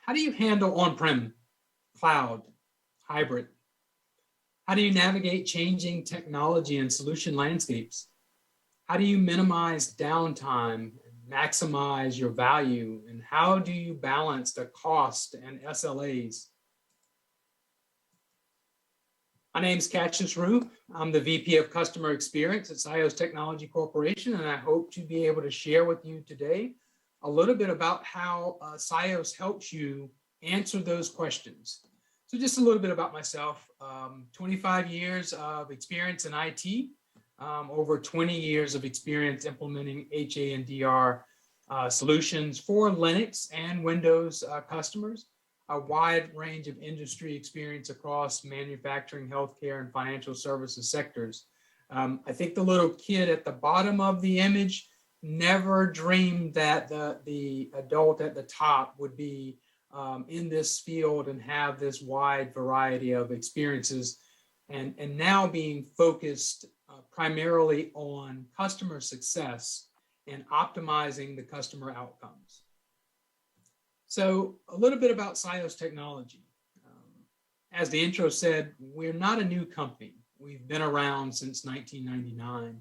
How do you handle on-prem, cloud, hybrid? How do you navigate changing technology and solution landscapes? How do you minimize downtime, maximize your value, and how do you balance the cost and SLAs? My name is Cassius Rhue. I'm the VP of Customer Experience at SIOS Technology Corporation, and I hope to be able to share with you today a little bit about how SIOS helps you answer those questions. So just a little bit about myself, 25 years of experience in IT, over 20 years of experience implementing HA and DR solutions for Linux and Windows customers, a wide range of industry experience across manufacturing, healthcare, and financial services sectors. I think the little kid at the bottom of the image never dreamed that the adult at the top would be in this field and have this wide variety of experiences, and now being focused primarily on customer success and optimizing the customer outcomes. So a little bit about SIOS Technology. As the intro said, we're not a new company. We've been around since 1999.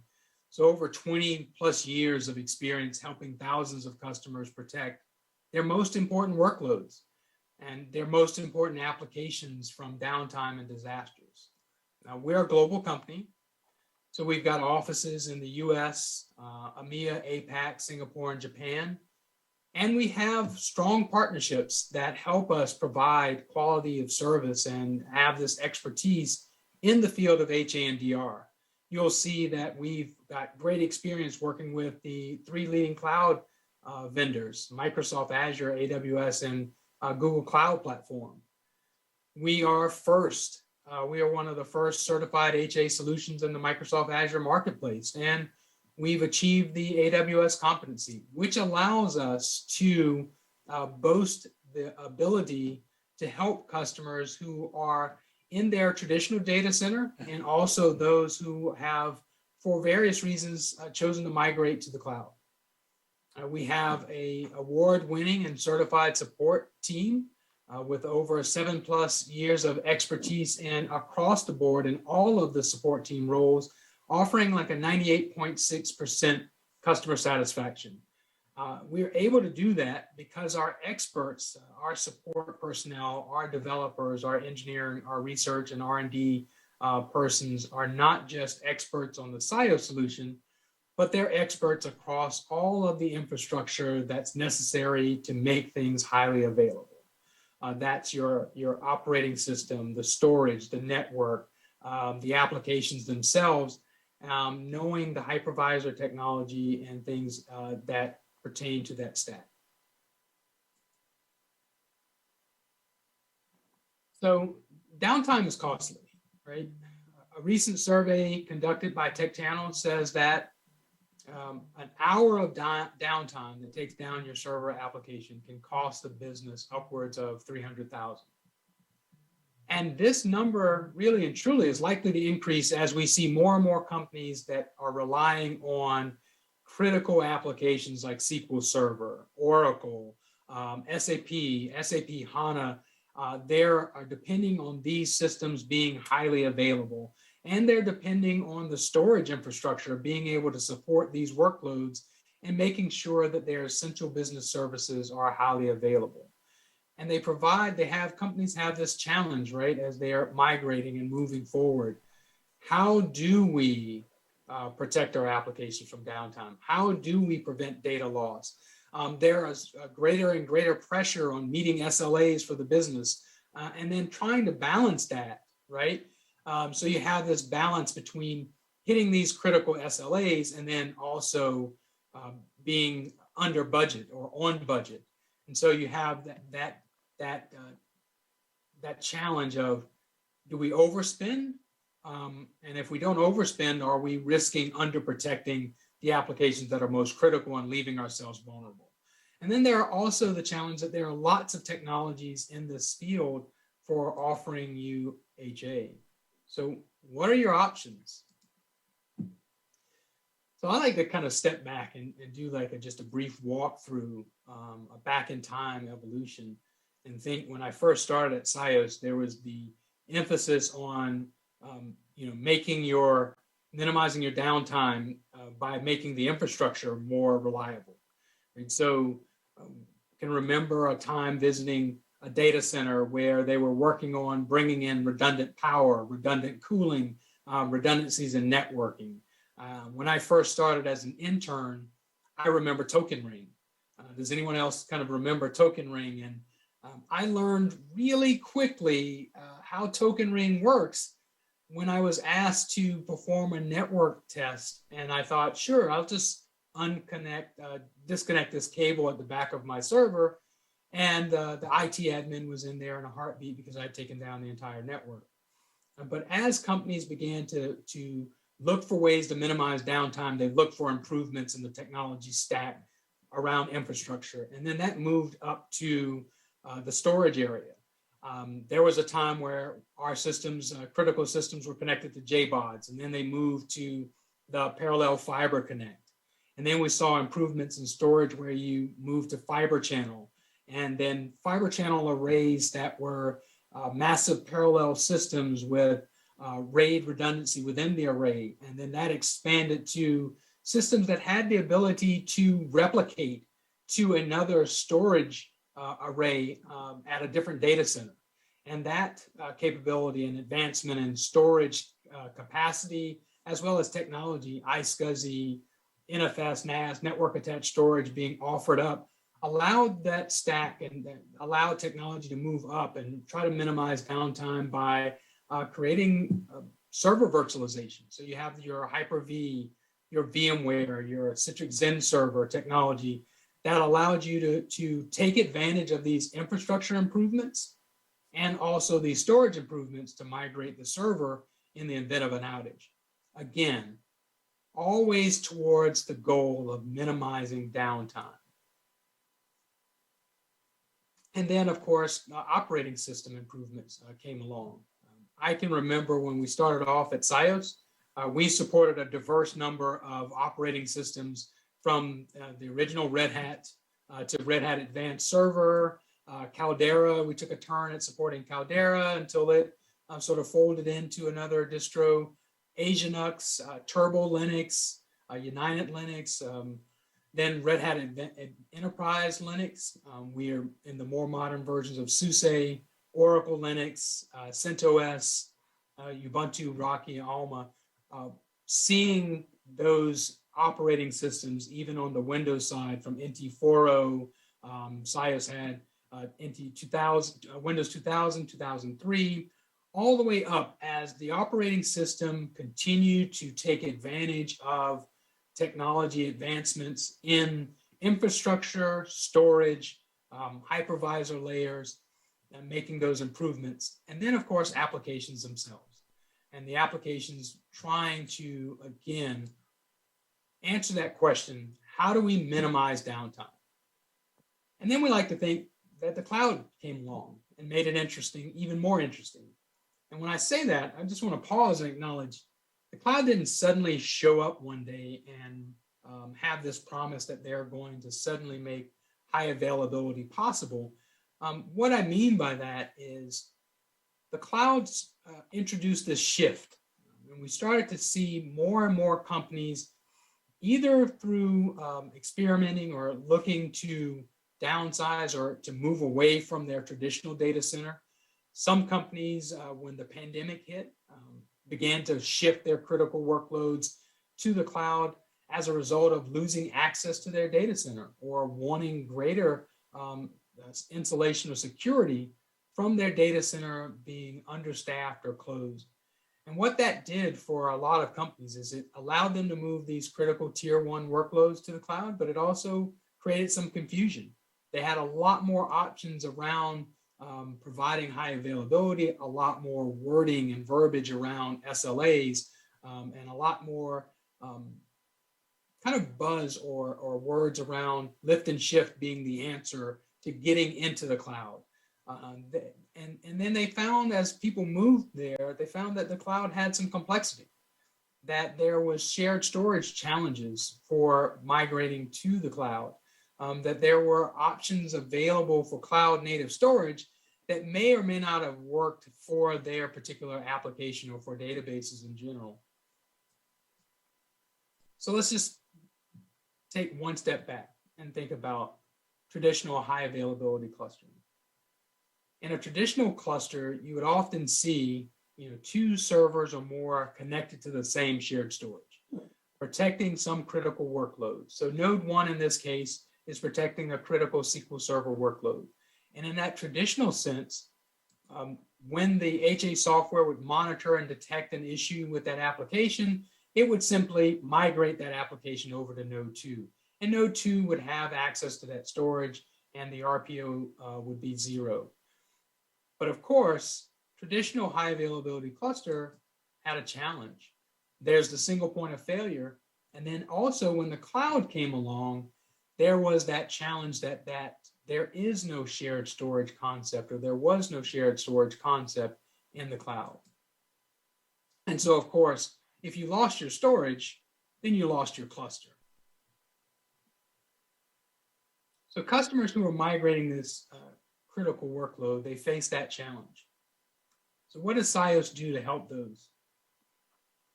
So over 20 plus years of experience helping thousands of customers protect their most important workloads and their most important applications from downtime and disasters. Now, we're a global company. So we've got offices in the US, EMEA, APAC, Singapore, and Japan. And we have strong partnerships that help us provide quality of service and have this expertise in the field of HA and DR. You'll see that we've got great experience working with the three leading cloud vendors, Microsoft Azure, AWS, and Google Cloud Platform. We are first. We are one of the first certified HA solutions in the Microsoft Azure marketplace. And we've achieved the AWS competency, which allows us to boast the ability to help customers who are in their traditional data center and also those who have, for various reasons, chosen to migrate to the cloud. We have an award-winning and certified support team with over 7+ years of expertise in across the board in all of the support team roles, offering like a 98.6% customer satisfaction. We're able to do that because our experts, our support personnel, our developers, our engineering, our research and R&D persons are not just experts on the SIOS solution, but they're experts across all of the infrastructure that's necessary to make things highly available. That's your operating system, the storage, the network, the applications themselves, knowing the hypervisor technology and things that pertain to that stack. So downtime is costly, right? A recent survey conducted by Tech Channel says that an hour of downtime that takes down your server application can cost the business upwards of $300,000. And this number really and truly is likely to increase as we see more and more companies that are relying on critical applications like SQL Server, Oracle, SAP HANA. They're depending on these systems being highly available. And they're depending on the storage infrastructure being able to support these workloads and making sure that their essential business services are highly available. And companies have this challenge, right, as they are migrating and moving forward. How do we protect our applications from downtime? How do we prevent data loss? There is a greater and greater pressure on meeting SLAs for the business and then trying to balance that, right? So you have this balance between hitting these critical SLAs and then also being under budget or on budget. And so you have that challenge of, do we overspend? And if we don't overspend, are we risking under protecting the applications that are most critical and leaving ourselves vulnerable? And then there are also the challenge that there are lots of technologies in this field for offering you HA. So what are your options? So I like to kind of step back and do like just a brief walkthrough, a back in time evolution, and think when I first started at SIOS, there was the emphasis on minimizing your downtime by making the infrastructure more reliable. And so I can remember a time visiting a data center where they were working on bringing in redundant power, redundant cooling, redundancies in networking. When I first started as an intern, I remember Token Ring. Does anyone else kind of remember Token Ring? And I learned really quickly how Token Ring works when I was asked to perform a network test. And I thought, sure, I'll just disconnect this cable at the back of my server. And the IT admin was in there in a heartbeat because I'd taken down the entire network. But as companies began to look for ways to minimize downtime, they looked for improvements in the technology stack around infrastructure. And then that moved up to the storage area. There was a time where our systems, critical systems, were connected to JBODs, and then they moved to the parallel fiber connect. And then we saw improvements in storage where you moved to fiber channel, and then fiber channel arrays that were massive parallel systems with RAID redundancy within the array. And then that expanded to systems that had the ability to replicate to another storage array at a different data center. And that capability and advancement in storage capacity, as well as technology, iSCSI, NFS, NAS, network attached storage being offered up, allowed that stack and allowed technology to move up and try to minimize downtime by creating server virtualization. So you have your Hyper-V, your VMware, your Citrix Zen server technology that allowed you to take advantage of these infrastructure improvements and also these storage improvements to migrate the server in the event of an outage. Again, always towards the goal of minimizing downtime. And then, of course, operating system improvements came along. I can remember when we started off at SIOS, we supported a diverse number of operating systems from the original Red Hat to Red Hat Advanced Server, Caldera. We took a turn at supporting Caldera until it sort of folded into another distro, Asianux, Turbo Linux, United Linux, then Red Hat Enterprise Linux. We are in the more modern versions of SUSE, Oracle Linux, CentOS, Ubuntu, Rocky, Alma. Seeing those operating systems, even on the Windows side, from NT 4.0, SIOS had NT 2000, Windows 2000, 2003, all the way up as the operating system continued to take advantage of technology advancements in infrastructure, storage, hypervisor layers, and making those improvements. And then, of course, applications themselves. And the applications trying to, again, answer that question, how do we minimize downtime? And then we like to think that the cloud came along and made it interesting, even more interesting. And when I say that, I just want to pause and acknowledge the cloud didn't suddenly show up one day and have this promise that they're going to suddenly make high availability possible. What I mean by that is the clouds introduced this shift. And we started to see more and more companies either through experimenting or looking to downsize or to move away from their traditional data center. Some companies, when the pandemic hit, began to shift their critical workloads to the cloud as a result of losing access to their data center or wanting greater insulation or security from their data center being understaffed or closed. And what that did for a lot of companies is it allowed them to move these critical tier 1 workloads to the cloud, but it also created some confusion. They had a lot more options around providing high availability, a lot more wording and verbiage around SLAs, and a lot more kind of buzz or words around lift and shift being the answer to getting into the cloud. And then they found, as people moved there, they found that the cloud had some complexity, that there was shared storage challenges for migrating to the cloud, that there were options available for cloud native storage that may or may not have worked for their particular application or for databases in general. So let's just take one step back and think about traditional high availability clustering. In a traditional cluster, you would often see, two servers or more connected to the same shared storage, protecting some critical workload. So node 1 in this case is protecting a critical SQL Server workload. And in that traditional sense, when the HA software would monitor and detect an issue with that application, it would simply migrate that application over to node 2. And node 2 would have access to that storage, and the RPO would be 0. But of course, traditional high availability cluster had a challenge. There's the single point of failure. And then also when the cloud came along, there was that challenge that there is no shared storage concept, or there was no shared storage concept in the cloud. And so, of course, if you lost your storage, then you lost your cluster. So customers who are migrating this critical workload, they face that challenge. So what does SIOS do to help those?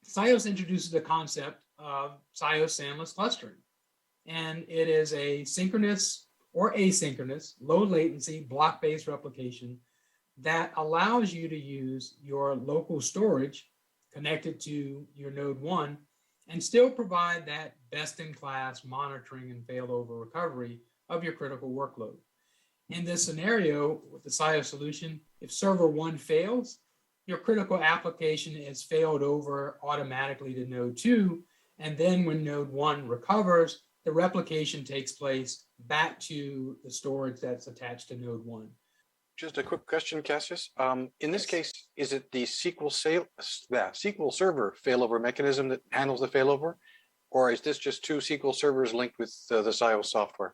SIOS introduces the concept of SIOS SANless clustering. And it is a synchronous or asynchronous, low latency, block-based replication that allows you to use your local storage connected to your node 1 and still provide that best-in-class monitoring and failover recovery of your critical workload. In this scenario, with the SIOS solution, if server 1 fails, your critical application is failed over automatically to node 2, and then when node 1 recovers, the replication takes place back to the storage that's attached to node 1. Just a quick question, Cassius. In this case, is it the SQL Server failover mechanism that handles the failover? Or is this just two SQL servers linked with the SIOS software?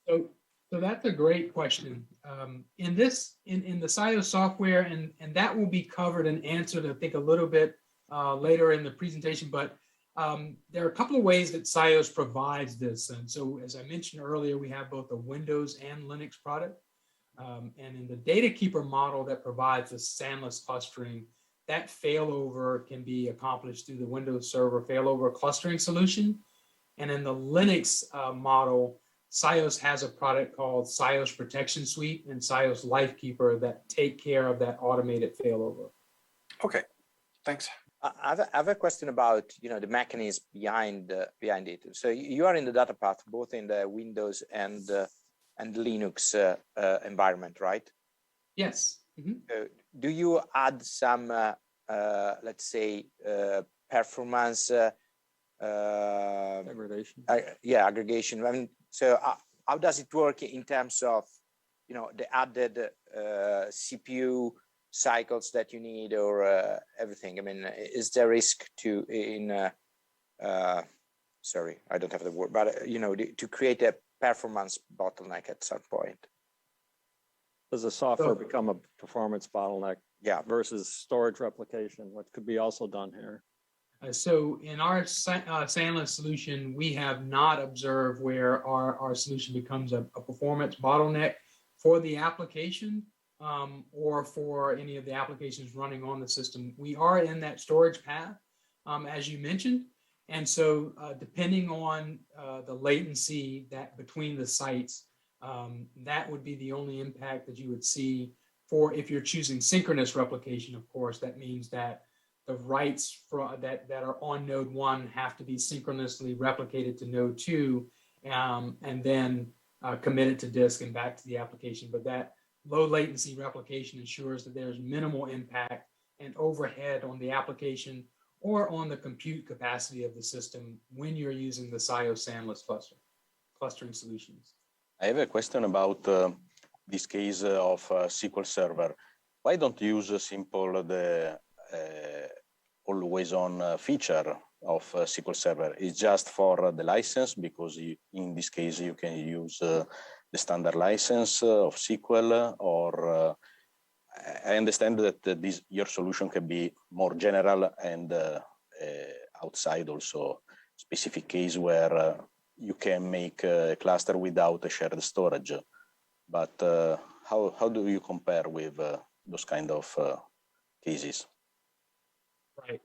So that's a great question. In the SIOS software, and that will be covered and answered, I think, a little bit later in the presentation, but there are a couple of ways that SIOS provides this. And so, as I mentioned earlier, we have both a Windows and Linux product. And in the data keeper model that provides the SANless clustering, that failover can be accomplished through the Windows Server failover clustering solution. And in the Linux model, SIOS has a product called SIOS Protection Suite and SIOS Lifekeeper that take care of that automated failover. Okay, thanks. I have a question about the mechanism behind it. So you are in the data path both in the Windows and Linux environment, right? Yes. Mm-hmm. Do you add some, let's say, performance aggregation? Aggregation. I mean, so how does it work in terms of the added CPU cycles that you need, or everything? I mean, is there risk to sorry, I don't have the word, but to create a performance bottleneck at some point? Does the software become a performance bottleneck? Yeah. Versus storage replication, what could be also done here? So in our SANless solution, we have not observed where our solution becomes a performance bottleneck for the application or for any of the applications running on the system. We are in that storage path, as you mentioned. And so depending on the latency that between the sites, that would be the only impact that you would see for if you're choosing synchronous replication. Of course, that means that the writes that are on node 1 have to be synchronously replicated to node 2 and then committed to disk and back to the application. But that low latency replication ensures that there's minimal impact and overhead on the application or on the compute capacity of the system when you're using the SIOS SANless clustering solutions. I have a question about this case of SQL Server. Why don't you use the always on feature of SQL Server? It's just for the license, because in this case you can use the standard license of SQL, or I understand that your solution can be more general and outside also specific case where you can make a cluster without a shared storage. But how do you compare with those kind of cases? Right.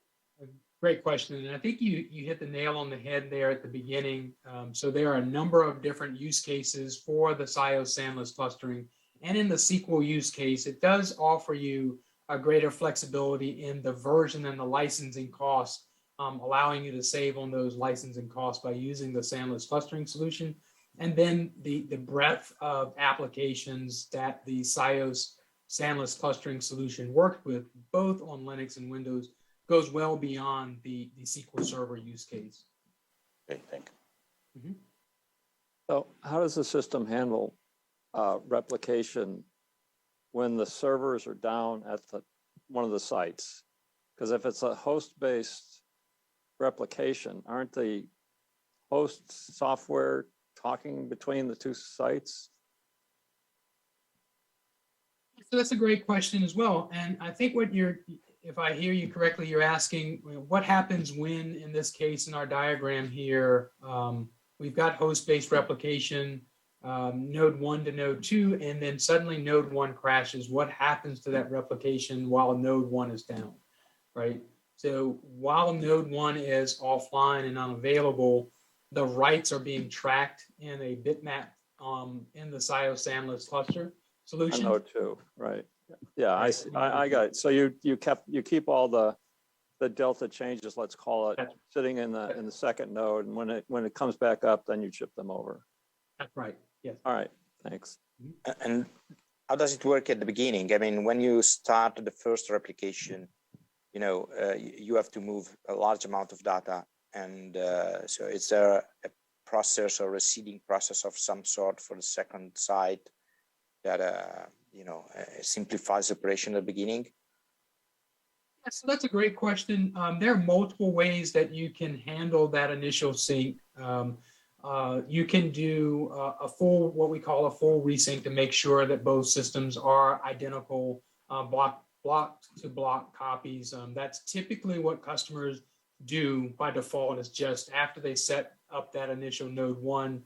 Great question. And I think you hit the nail on the head there at the beginning. So there are a number of different use cases for the SIOS SANless clustering. And in the SQL use case, it does offer you a greater flexibility in the version and the licensing costs, allowing you to save on those licensing costs by using the SANless clustering solution. And then the breadth of applications that the SIOS SANless clustering solution worked with, both on Linux and Windows, goes well beyond the SQL Server use case. Okay, thank you. Mm-hmm. So how does the system handle replication when the servers are down at one of the sites? Because if it's a host-based replication, aren't the host software talking between the two sites? So that's a great question as well. And I think if I hear you correctly, you're asking what happens when, in this case, in our diagram here, we've got host-based replication, node 1 to node 2, and then suddenly node 1 crashes. What happens to that replication while node 1 is down, right? So while node 1 is offline and unavailable, the writes are being tracked in a bitmap in the SIOS SANless cluster solution. Node 2, right? Yeah, I got it. So you keep all the delta changes, let's call it, sitting in the second node, and when it comes back up, then you ship them over. That's right. Yes. All right. Thanks. And how does it work at the beginning? I mean, when you start the first replication, you have to move a large amount of data, and so is there a process or a seeding process of some sort for the second site that simplifies operation at the beginning? Yeah, so that's a great question. There are multiple ways that you can handle that initial sync. You can do what we call a full resync to make sure that both systems are identical block to block copies. That's typically what customers do by default. Is just after they set up that initial node 1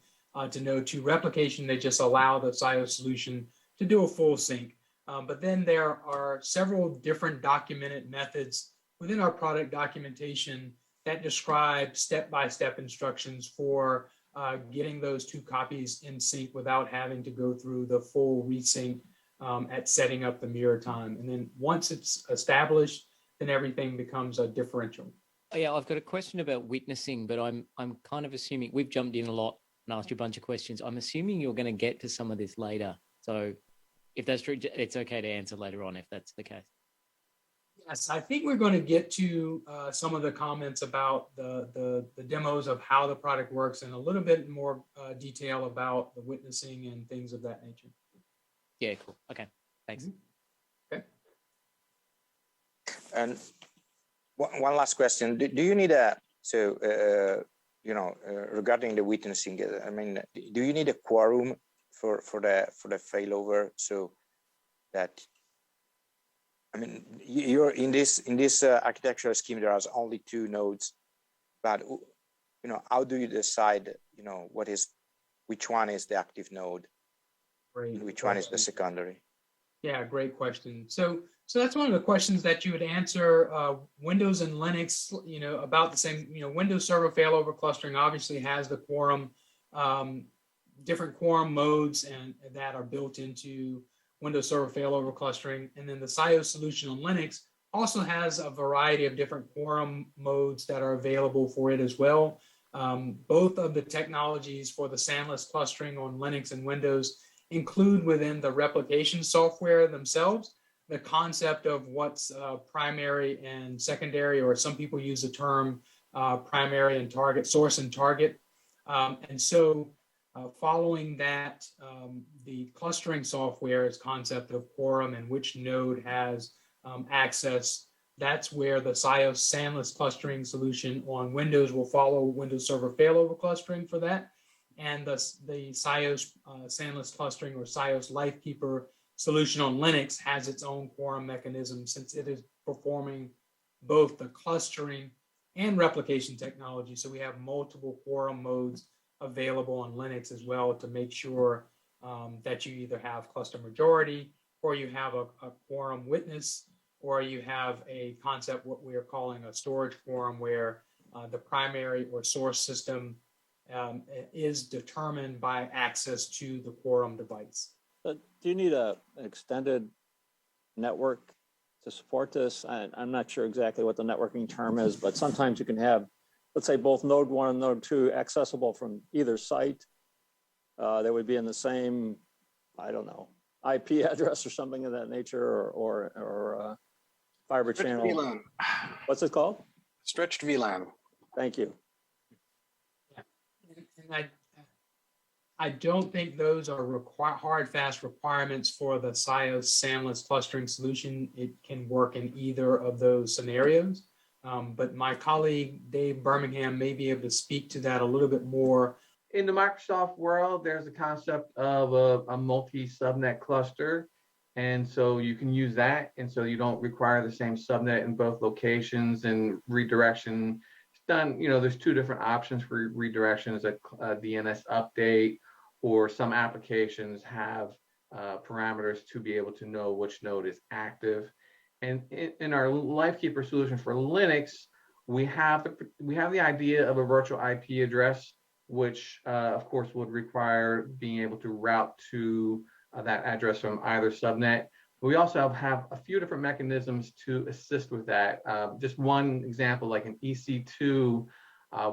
to node 2 replication, they just allow the SIOS solution to do a full sync. But then there are several different documented methods within our product documentation that describe step-by-step instructions for getting those two copies in sync without having to go through the full resync at setting up the mirror time. And then once it's established, then everything becomes a differential. Oh, yeah, I've got a question about witnessing, but I'm kind of assuming we've jumped in a lot and asked you a bunch of questions. I'm assuming you're going to get to some of this later. So if that's true, it's okay to answer later on if that's the case. Yes, I think we're going to get to some of the comments about the demos of how the product works and a little bit more detail about the witnessing and things of that nature. Yeah, cool. Okay, thanks. Mm-hmm. Okay. And one last question: do you need regarding the witnessing? I mean, do you need a quorum for the failover so that? I mean, you're in this architectural scheme. There are only 2 nodes, but how do you decide? Which one is the active node, and which one is the secondary? Yeah, great question. So that's one of the questions that you would answer. Windows and Linux, about the same. Windows Server failover clustering obviously has the quorum, different quorum modes, and that are built into Windows Server failover clustering. And then the SIOS solution on Linux also has a variety of different quorum modes that are available for it as well. Both of the technologies for the SANless clustering on Linux and Windows include within the replication software themselves the concept of what's primary and secondary, or some people use the term primary and target, source and target. And so following that, the clustering software's concept of quorum and which node has access, that's where the SIOS SANless clustering solution on Windows will follow Windows Server failover clustering for that. And the SIOS SANless clustering or SIOS Lifekeeper solution on Linux has its own quorum mechanism, since it is performing both the clustering and replication technology. So we have multiple quorum modes available on Linux as well to make sure that you either have cluster majority, or you have a quorum witness, or you have a concept, what we are calling a storage quorum, where the primary or source system is determined by access to the quorum device. But do you need an extended network to support this? I'm not sure exactly what the networking term is, but sometimes you can have, let's say, both node 1 and node 2 accessible from either site. They would be in the same, I don't know, IP address or something of that nature, or fiber Stretched channel. VLAN. What's it called? Stretched VLAN. Thank you. And I don't think those are hard, fast requirements for the SIOS SANless clustering solution. It can work in either of those scenarios. But my colleague, Dave Birmingham, may be able to speak to that a little bit more. In the Microsoft world, there's a concept of a multi-subnet cluster. And so you can use that. And so you don't require the same subnet in both locations, and redirection. It's done, there's two different options for redirection: is a DNS update, or some applications have parameters to be able to know which node is active. And in our Lifekeeper solution for Linux, we have the idea of a virtual IP address, which of course would require being able to route to that address from either subnet. But we also have a few different mechanisms to assist with that. Just one example, like an EC2,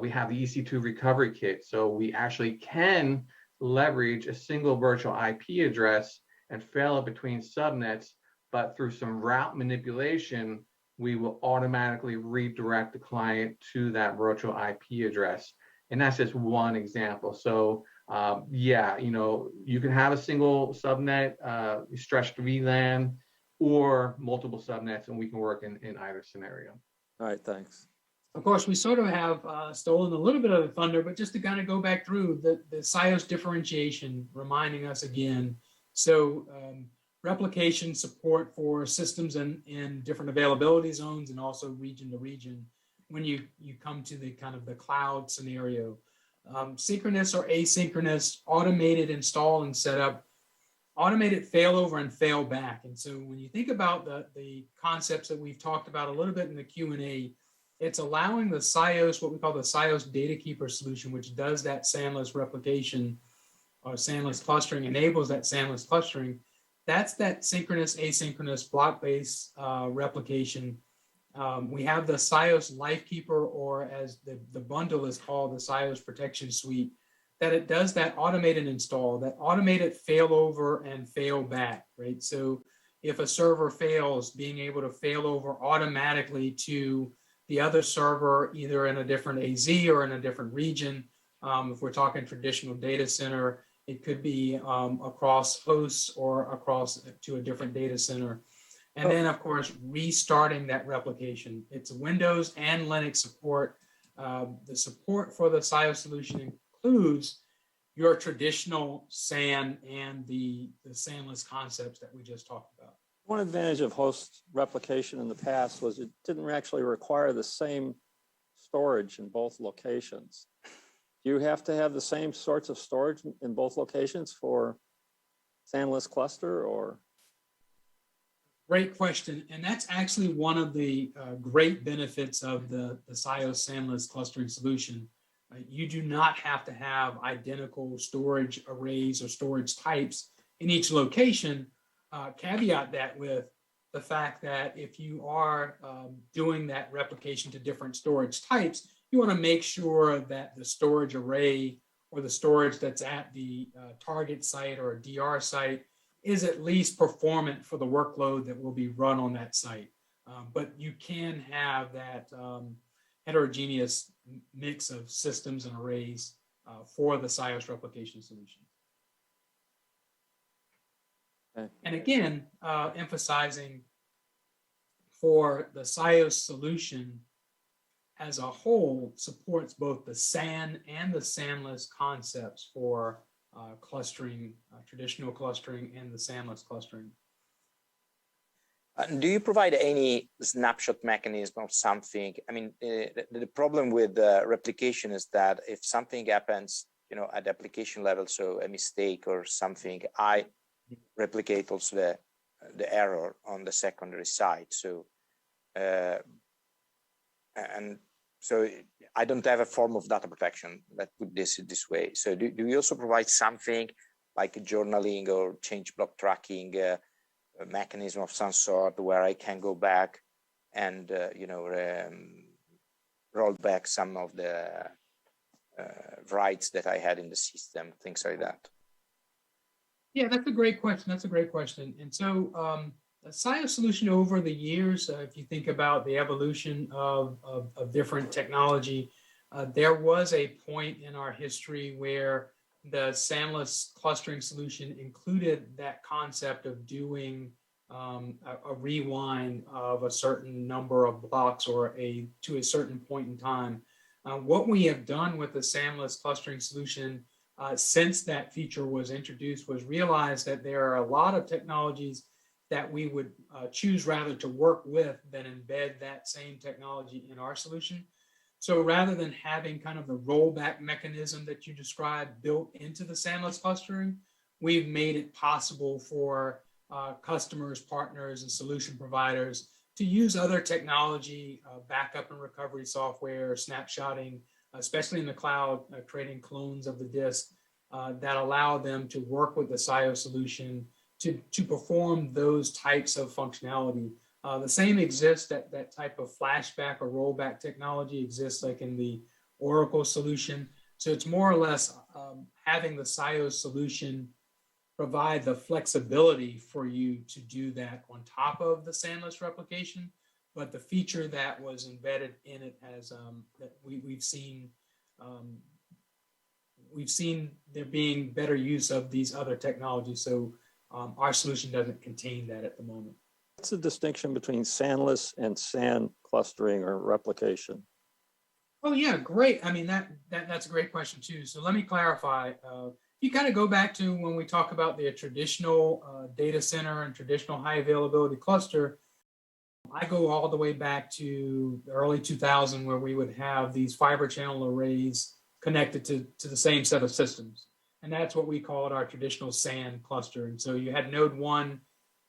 we have the EC2 recovery kit. So we actually can leverage a single virtual IP address and fail it between subnets, but through some route manipulation, we will automatically redirect the client to that virtual IP address. And that's just one example. So yeah, you can have a single subnet, stretched VLAN, or multiple subnets, and we can work in either scenario. All right, thanks. Of course, we sort of have stolen a little bit of the thunder, but just to kind of go back through the SIOS differentiation, reminding us again. So replication support for systems in different availability zones, and also region to region when you come to the kind of the cloud scenario. Synchronous or asynchronous, automated install and setup, automated failover and fail back. And so when you think about the concepts that we've talked about a little bit in the Q&A, it's allowing the SIOS, what we call the SIOS Data Keeper solution, which does that SANless replication or SANless clustering, enables that SANless clustering. That's that synchronous, asynchronous, block-based replication. We have the SIOS Lifekeeper, or as the bundle is called, the SIOS Protection Suite, that it does that automated install, that automated failover and fail back, right? So if a server fails, being able to fail over automatically to the other server, either in a different AZ or in a different region. If we're talking traditional data center, it could be across hosts or across to a different data center. And then, of course, restarting that replication. It's Windows and Linux support. The support for the SIOS solution includes your traditional SAN and the SANless concepts that we just talked about. One advantage of host replication in the past was it didn't actually require the same storage in both locations. Do you have to have the same sorts of storage in both locations for SANless cluster, or? Great question. And that's actually one of the great benefits of the SIOS SANless clustering solution. You do not have to have identical storage arrays or storage types in each location. Caveat that with the fact that if you are doing that replication to different storage types, you want to make sure that the storage array or the storage that's at the target site or a DR site is at least performant for the workload that will be run on that site. But you can have that heterogeneous mix of systems and arrays for the SIOS replication solution. Okay. And again, emphasizing for the SIOS solution as a whole supports both the SAN and the SANless concepts for clustering, traditional clustering and the SANless clustering. Do you provide any snapshot mechanism or something? I mean, the problem with replication is that if something happens at the application level, so a mistake or something, I replicate also the error on the secondary side. So, and so I don't have a form of data protection, let's put this way. So do you also provide something like a journaling or change block tracking a mechanism of some sort where I can go back and, roll back some of the writes that I had in the system, things like that? Yeah, that's a great question. That's a great question. And so the SIOS solution over the years, if you think about the evolution of different technology, there was a point in our history where the SANless clustering solution included that concept of doing a rewind of a certain number of blocks or to a certain point in time. What we have done with the SANless clustering solution since that feature was introduced was realize that there are a lot of technologies that we would choose rather to work with than embed that same technology in our solution. So rather than having kind of the rollback mechanism that you described built into the SANless clustering, we've made it possible for customers, partners, and solution providers to use other technology, backup and recovery software, snapshotting, especially in the cloud, creating clones of the disk that allow them to work with the SIOS solution to perform those types of functionality. The same exists, that type of flashback or rollback technology exists like in the Oracle solution. So it's more or less having the SIOS solution provide the flexibility for you to do that on top of the SANless replication. But the feature that was embedded in it as that we've seen there being better use of these other technologies. So our solution doesn't contain that at the moment. What's the distinction between SANless and SAN clustering or replication? Oh yeah, great. I mean, that's a great question too. So let me clarify. You kind of go back to when we talk about the traditional data center and traditional high availability cluster. I go all the way back to the early 2000s where we would have these fiber channel arrays connected to the same set of systems. And that's what we called our traditional SAN cluster. And so you had node 1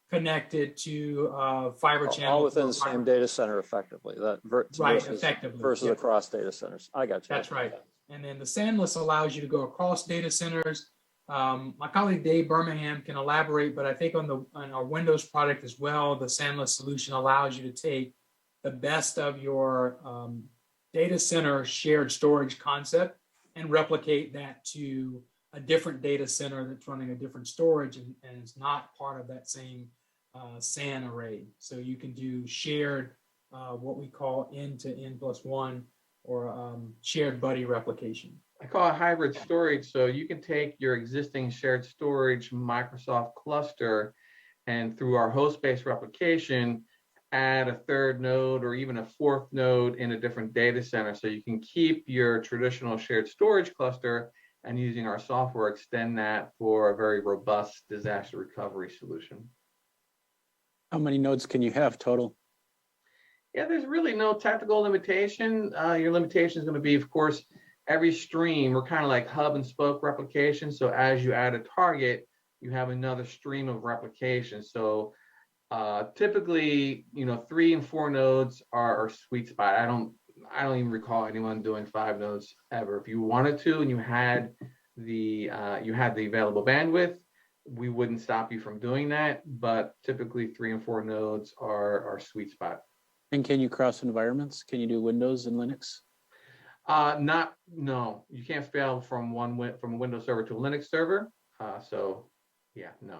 connected to fiber channel. All within the same data center effectively. Effectively. Versus across data centers. I got you. That's right. And then the SANless allows you to go across data centers. My colleague Dave Birmingham can elaborate, but I think on our Windows product as well, the SANless solution allows you to take the best of your data center shared storage concept and replicate that to a different data center that's running a different storage and is not part of that same SAN array. So you can do shared, what we call N+1 or shared buddy replication. I call it hybrid storage. So you can take your existing shared storage Microsoft cluster and through our host-based replication, add a third node or even a fourth node in a different data center. So you can keep your traditional shared storage cluster and using our software, extend that for a very robust disaster recovery solution. How many nodes can you have total? Yeah, there's really no technical limitation. Your limitation is going to be, of course, every stream. We're kind of like hub and spoke replication. So as you add a target, you have another stream of replication. So typically, 3 and 4 nodes are our sweet spot. I don't even recall anyone doing 5 nodes ever. If you wanted to and you had the available bandwidth, we wouldn't stop you from doing that. But typically 3 and 4 nodes are our sweet spot. And can you cross environments? Can you do Windows and Linux? No, you can't fail from a Windows server to a Linux server. So yeah, no.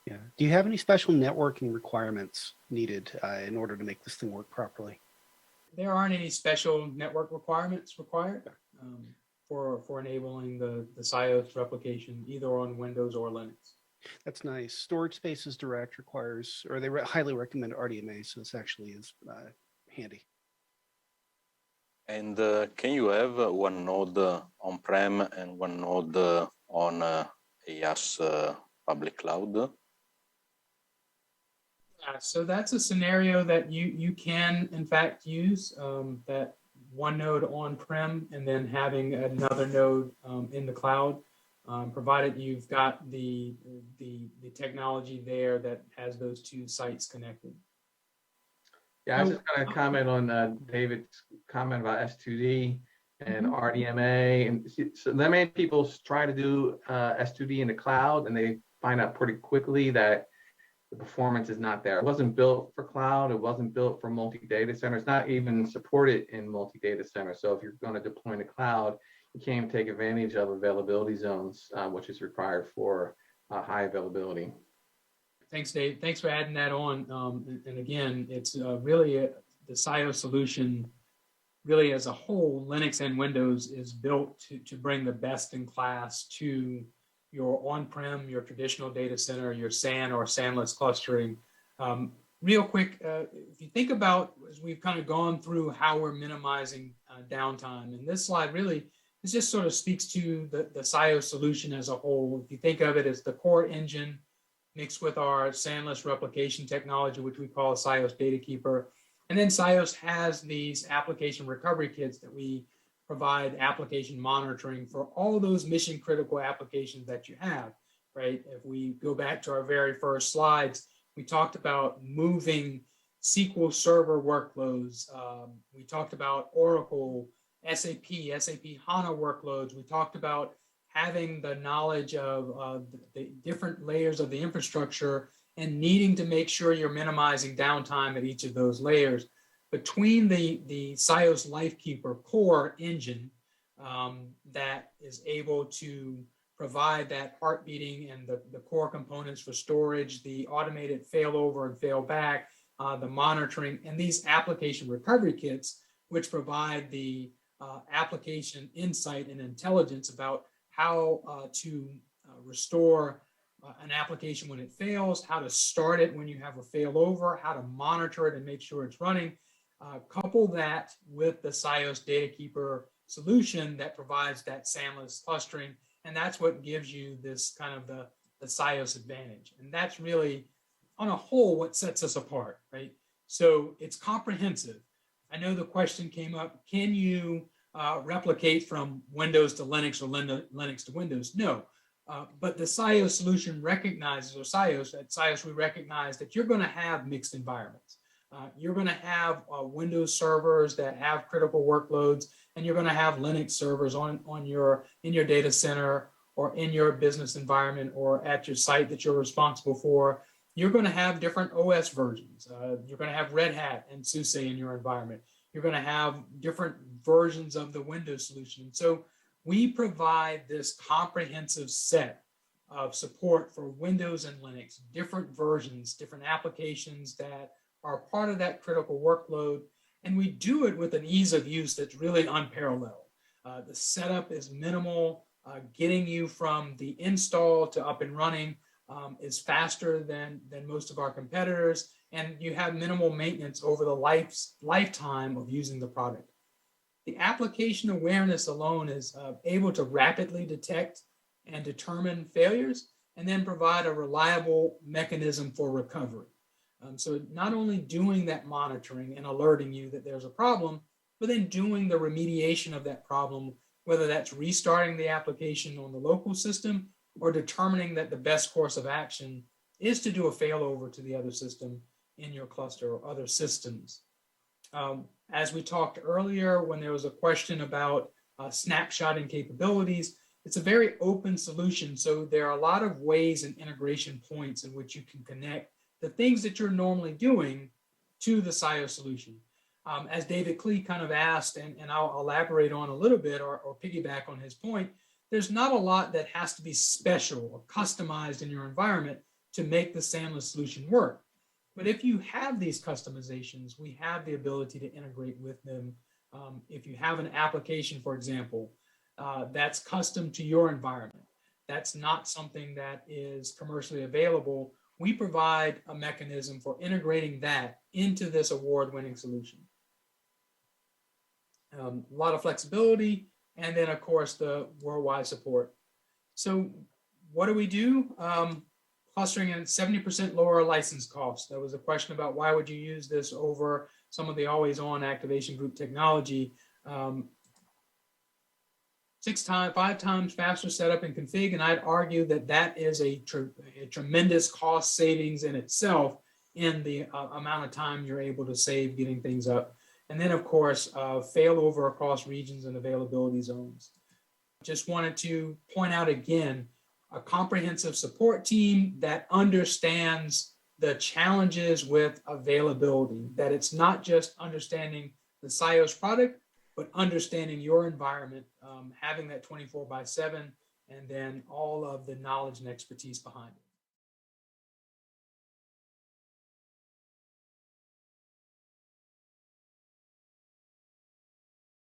Yeah. Do you have any special networking requirements needed in order to make this thing work properly? There aren't any special network requirements required for enabling the SIOS replication either on Windows or Linux. That's nice. Storage space is direct, requires, or they highly recommend RDMA, so this actually is handy. And can you have one node on-prem and one node on AWS public cloud? So that's a scenario that you can in fact use that one node on-prem and then having another node in the cloud, provided you've got the technology there that has those two sites connected. Yeah, I was just going to comment on David's comment about S2D and RDMA. And so that many people try to do S2D in the cloud, and they find out pretty quickly that the performance is not there. It wasn't built for cloud. It wasn't built for multi-data center. It's not even supported in multi-data center. So if you're going to deploy in the cloud, you can't even take advantage of availability zones, which is required for high availability. Thanks, Dave. Thanks for adding that on. And again, it's really the SIOS solution, really as a whole, Linux and Windows is built to bring the best in class to your on-prem, your traditional data center, your SAN or SANless clustering. Real quick, if you think about, as we've kind of gone through how we're minimizing downtime, and this slide really, this just sort of speaks to the SIOS solution as a whole. If you think of it as the core engine mixed with our SANless replication technology, which we call SIOS Data Keeper. And then SIOS has these application recovery kits that we provide application monitoring for all those mission critical applications that you have, right? If we go back to our very first slides, we talked about moving SQL Server workloads. We talked about Oracle, SAP HANA workloads. We talked about having the knowledge of the different layers of the infrastructure and needing to make sure you're minimizing downtime at each of those layers. Between the SIOS Lifekeeper core engine that is able to provide that heart beating and the core components for storage, the automated failover and failback, the monitoring, and these application recovery kits, which provide the application insight and intelligence about how to restore an application when it fails, how to start it when you have a failover, how to monitor it and make sure it's running. Couple that with the SIOS Data Keeper solution that provides that SANless clustering, and that's what gives you this kind of the SIOS advantage. And that's really, on a whole, what sets us apart, right? So it's comprehensive. I know the question came up, can you replicate from Windows to Linux or Linux to Windows? No. But the SIOS solution recognizes, or SIOS, at SIOS we recognize that you're going to have mixed environments. You're going to have Windows servers that have critical workloads, and you're going to have Linux servers in your data center or in your business environment or at your site that you're responsible for. You're going to have different OS versions. You're going to have Red Hat and SUSE in your environment. You're going to have different versions of the Windows solution. So we provide this comprehensive set of support for Windows and Linux, different versions, different applications that are part of that critical workload. And we do it with an ease of use that's really unparalleled. The setup is minimal. Getting you from the install to up and running is faster than most of our competitors. And you have minimal maintenance over the lifetime of using the product. The application awareness alone is able to rapidly detect and determine failures and then provide a reliable mechanism for recovery. So not only doing that monitoring and alerting you that there's a problem, but then doing the remediation of that problem, whether that's restarting the application on the local system or determining that the best course of action is to do a failover to the other system in your cluster or other systems. As we talked earlier, when there was a question about snapshotting capabilities, it's a very open solution. So there are a lot of ways and integration points in which you can connect the things that you're normally doing to the SIOS solution. As David Klee kind of asked, and I'll elaborate on a little bit or piggyback on his point, there's not a lot that has to be special or customized in your environment to make the SANless solution work. But if you have these customizations, we have the ability to integrate with them. If you have an application, for example, that's custom to your environment, that's not something that is commercially available, we provide a mechanism for integrating that into this award-winning solution. A lot of flexibility, and then of course the worldwide support. So what do we do? Clustering at 70% lower license costs. There was a question about why would you use this over some of the always-on activation group technology. 5 times faster setup and config. And I'd argue that that is a tremendous cost savings in itself in the amount of time you're able to save getting things up. And then, of course, failover across regions and availability zones. Just wanted to point out again, a comprehensive support team that understands the challenges with availability, that it's not just understanding the SIOS product, but understanding your environment, having that 24/7, and then all of the knowledge and expertise behind it.